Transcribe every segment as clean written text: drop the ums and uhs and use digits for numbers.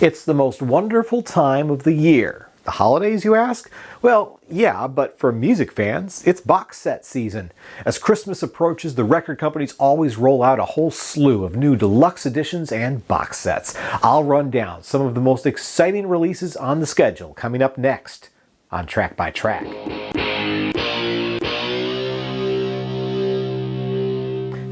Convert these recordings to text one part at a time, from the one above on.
It's the most wonderful time of the year. The holidays, you ask? Well, yeah, but for music fans, it's box set season. As Christmas approaches, the record companies always roll out a whole slew of new deluxe editions and box sets. I'll run down some of the most exciting releases on the schedule coming up next on Track by Track.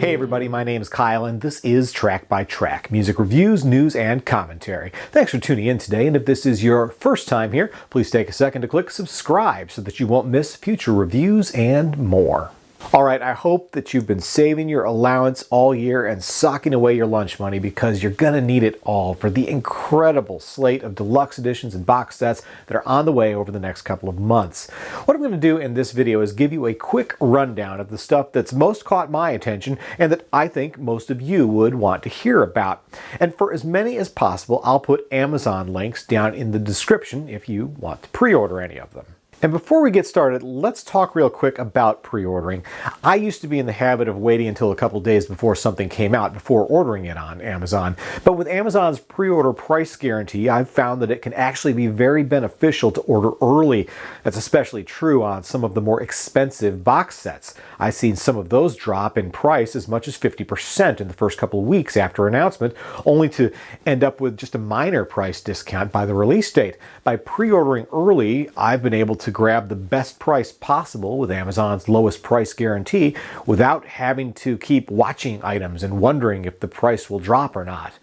Hey everybody, my name is Kyle and this is Track by Track, music reviews, news, and commentary. Thanks for tuning in today, and if this is your first time here, please take a second to click subscribe so that you won't miss future reviews and more. Alright, I hope that you've been saving your allowance all year and socking away your lunch money because you're going to need it all for the incredible slate of deluxe editions and box sets that are on the way over the next couple of months. What I'm going to do in this video is give you a quick rundown of the stuff that's most caught my attention and that I think most of you would want to hear about. And for as many as possible, I'll put Amazon links down in the description if you want to pre-order any of them. And before we get started, let's talk real quick about pre-ordering. I used to be in the habit of waiting until a couple days before something came out before ordering it on Amazon. But with Amazon's pre-order price guarantee, I've found that it can actually be very beneficial to order early. That's especially true on some of the more expensive box sets. I've seen some of those drop in price as much as 50% in the first couple of weeks after announcement, only to end up with just a minor price discount by the release date. By pre-ordering early, I've been able to grab the best price possible with Amazon's lowest price guarantee without having to keep watching items and wondering if the price will drop or not.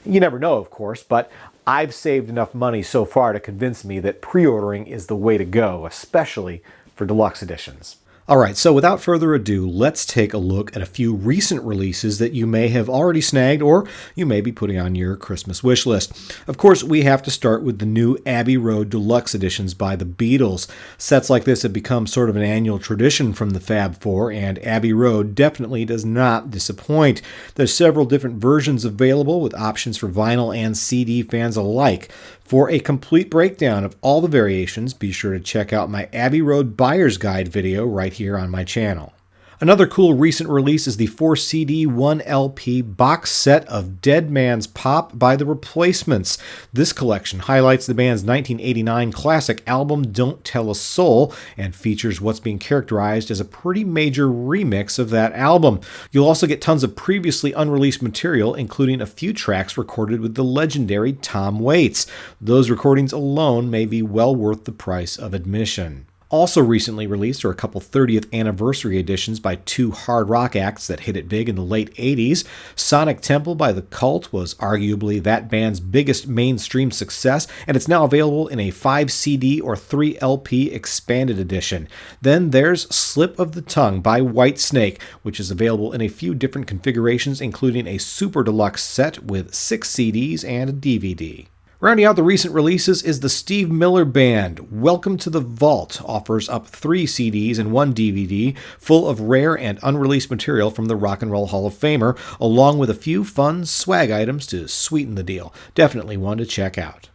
You never know, of course, but I've saved enough money so far to convince me that pre-ordering is the way to go, especially for deluxe editions. Alright, so without further ado, let's take a look at a few recent releases that you may have already snagged or you may be putting on your Christmas wish list. Of course, we have to start with the new Abbey Road Deluxe editions by the Beatles. Sets like this have become sort of an annual tradition from the Fab Four, and Abbey Road definitely does not disappoint. There's several different versions available with options for vinyl and CD fans alike. For a complete breakdown of all the variations, be sure to check out my Abbey Road Buyer's Guide video right here on my channel. Another cool recent release is the 4-CD, 1-LP box set of Dead Man's Pop by The Replacements. This collection highlights the band's 1989 classic album Don't Tell a Soul and features what's being characterized as a pretty major remix of that album. You'll also get tons of previously unreleased material, including a few tracks recorded with the legendary Tom Waits. Those recordings alone may be well worth the price of admission. Also recently released are a couple 30th anniversary editions by two hard rock acts that hit it big in the late 80s. Sonic Temple by The Cult was arguably that band's biggest mainstream success, and it's now available in a 5-CD or 3-LP expanded edition. Then there's Slip of the Tongue by Whitesnake, which is available in a few different configurations, including a super deluxe set with 6 CDs and a DVD. Rounding out the recent releases is the Steve Miller Band. Welcome to the Vault offers up 3 CDs and 1 DVD full of rare and unreleased material from the Rock and Roll Hall of Famer, along with a few fun swag items to sweeten the deal. Definitely one to check out.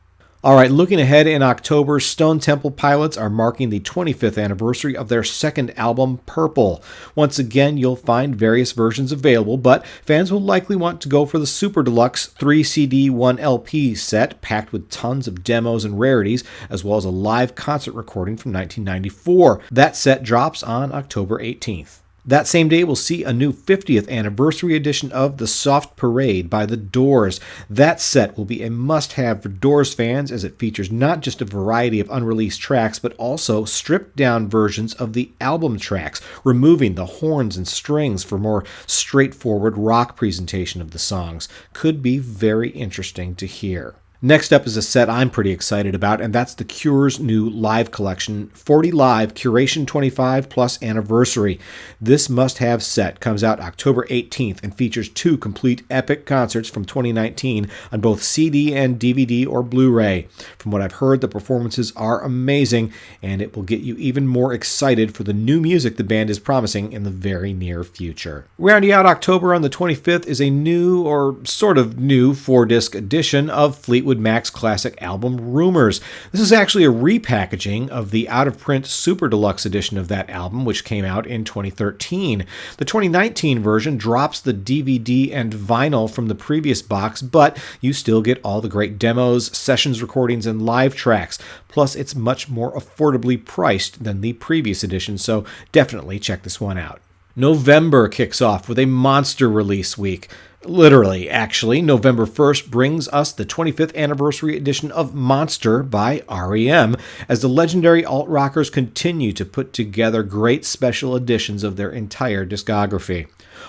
Alright, looking ahead in October, Stone Temple Pilots are marking the 25th anniversary of their second album, Purple. Once again, you'll find various versions available, but fans will likely want to go for the Super Deluxe 3-CD, 1-LP set, packed with tons of demos and rarities, as well as a live concert recording from 1994. That set drops on October 18th. That same day, we'll see a new 50th anniversary edition of The Soft Parade by The Doors. That set will be a must-have for Doors fans as it features not just a variety of unreleased tracks, but also stripped-down versions of the album tracks, removing the horns and strings for more straightforward rock presentation of the songs. Could be very interesting to hear. Next up is a set I'm pretty excited about, and that's The Cure's new live collection, 40 Live Curaetion 25 Plus Anniversary. This must-have set comes out October 18th and features 2 complete epic concerts from 2019 on both CD and DVD or Blu-ray. From what I've heard, the performances are amazing, and it will get you even more excited for the new music the band is promising in the very near future. Rounding out October on the 25th is a new, or sort of new, 4-disc edition of Fleetwood Fleetwood Mac's classic album Rumors. This is actually a repackaging of the out-of-print Super Deluxe edition of that album, which came out in 2013. The 2019 version drops the DVD and vinyl from the previous box, but you still get all the great demos, sessions recordings, and live tracks. Plus, it's much more affordably priced than the previous edition, so definitely check this one out. November kicks off with a monster release week. Literally, actually, November 1st brings us the 25th anniversary edition of Monster by REM, as the legendary alt-rockers continue to put together great special editions of their entire discography.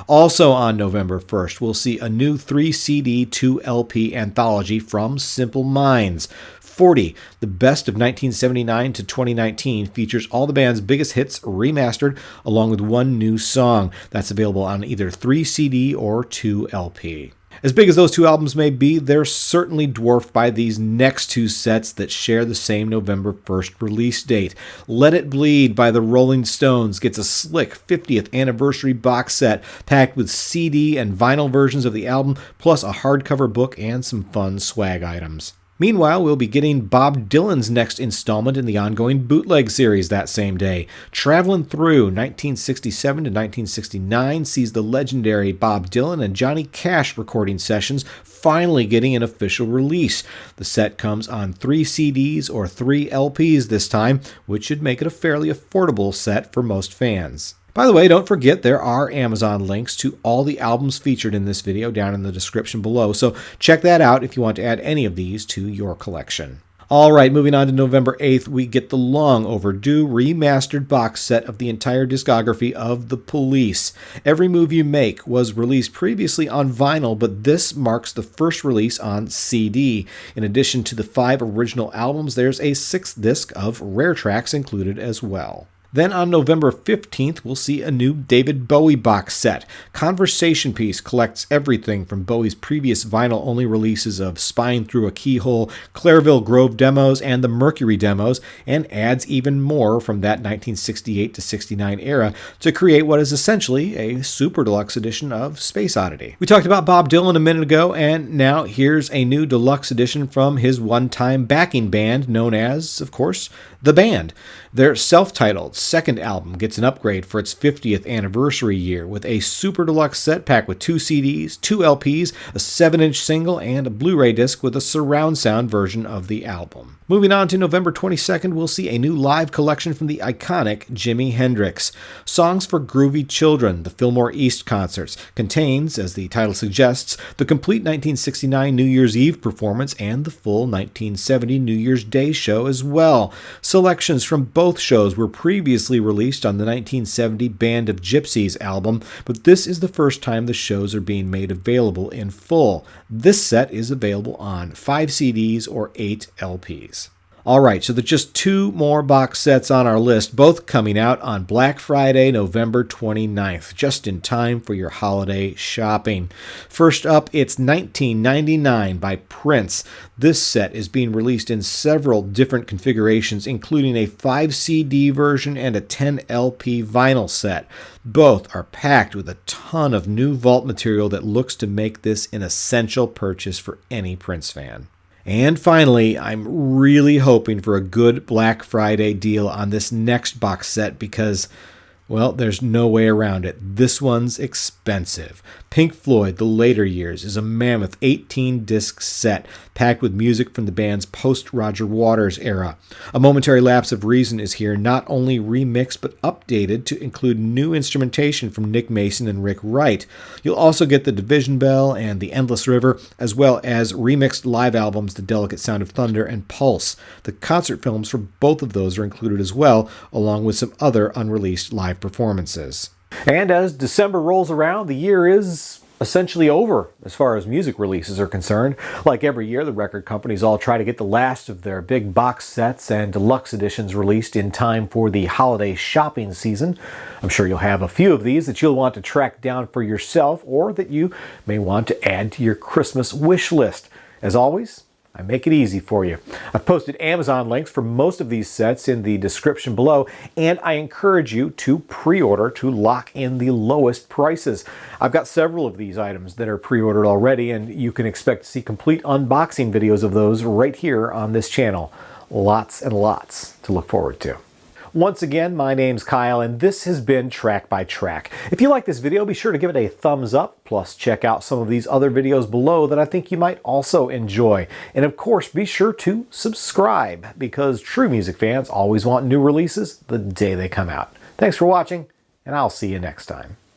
Also on November 1st, we'll see a new 3-CD, 2-LP anthology from Simple Minds. 40, the best of 1979 to 2019, features all the band's biggest hits remastered, along with one new song. That's available on either 3-CD or 2-LP. As big as those two albums may be, they're certainly dwarfed by these next two sets that share the same November 1st release date. Let It Bleed by the Rolling Stones gets a slick 50th anniversary box set packed with CD and vinyl versions of the album, plus a hardcover book and some fun swag items. Meanwhile, we'll be getting Bob Dylan's next installment in the ongoing bootleg series that same day. Travelin' Thru 1967 to 1969 sees the legendary Bob Dylan and Johnny Cash recording sessions finally getting an official release. The set comes on 3 CDs or 3 LPs this time, which should make it a fairly affordable set for most fans. By the way, don't forget there are Amazon links to all the albums featured in this video down in the description below, so check that out if you want to add any of these to your collection. Alright, moving on to November 8th, we get the long overdue remastered box set of the entire discography of The Police. Every Move You Make was released previously on vinyl, but this marks the first release on CD. In addition to the 5 original albums, there's a 6th disc of rare tracks included as well. Then on November 15th, we'll see a new David Bowie box set. Conversation Piece collects everything from Bowie's previous vinyl-only releases of Spying Through a Keyhole, Clareville Grove demos, and the Mercury demos, and adds even more from that 1968 to 69 era to create what is essentially a super deluxe edition of Space Oddity. We talked about Bob Dylan a minute ago, and now here's a new deluxe edition from his one-time backing band known as, of course, The Band. Their self-titled second album gets an upgrade for its 50th anniversary year with a super deluxe set pack with 2 CDs, 2 LPs, a 7-inch single, and a Blu-ray disc with a surround sound version of the album. Moving on to November 22nd, we'll see a new live collection from the iconic Jimi Hendrix. Songs for Groovy Children, the Fillmore East concerts, contains, as the title suggests, the complete 1969 New Year's Eve performance and the full 1970 New Year's Day show as well. Selections from both shows were previously released on the 1970 Band of Gypsies album, but this is the first time the shows are being made available in full. This set is available on 5 CDs or 8 LPs. Alright, so there's just 2 more box sets on our list, both coming out on Black Friday, November 29th, just in time for your holiday shopping. First up, it's 1999 by Prince. This set is being released in several different configurations, including a 5 CD version and a 10 LP vinyl set. Both are packed with a ton of new vault material that looks to make this an essential purchase for any Prince fan. And finally, I'm really hoping for a good Black Friday deal on this next box set because, well, there's no way around it. This one's expensive. Pink Floyd, The Later Years, is a mammoth 18-disc set packed with music from the band's post-Roger Waters era. A Momentary Lapse of Reason is here not only remixed but updated to include new instrumentation from Nick Mason and Rick Wright. You'll also get The Division Bell and The Endless River, as well as remixed live albums The Delicate Sound of Thunder and Pulse. The concert films for both of those are included as well, along with some other unreleased live performances. And as December rolls around, the year is essentially over as far as music releases are concerned. Like every year, the record companies all try to get the last of their big box sets and deluxe editions released in time for the holiday shopping season. I'm sure you'll have a few of these that you'll want to track down for yourself or that you may want to add to your Christmas wish list. As always, I make it easy for you. I've posted Amazon links for most of these sets in the description below, and I encourage you to pre-order to lock in the lowest prices. I've got several of these items that are pre-ordered already, and you can expect to see complete unboxing videos of those right here on this channel. Lots and lots to look forward to. Once again, my name's Kyle, and this has been Track by Track. If you like this video, be sure to give it a thumbs up, plus check out some of these other videos below that I think you might also enjoy. And of course, be sure to subscribe, because true music fans always want new releases the day they come out. Thanks for watching, and I'll see you next time.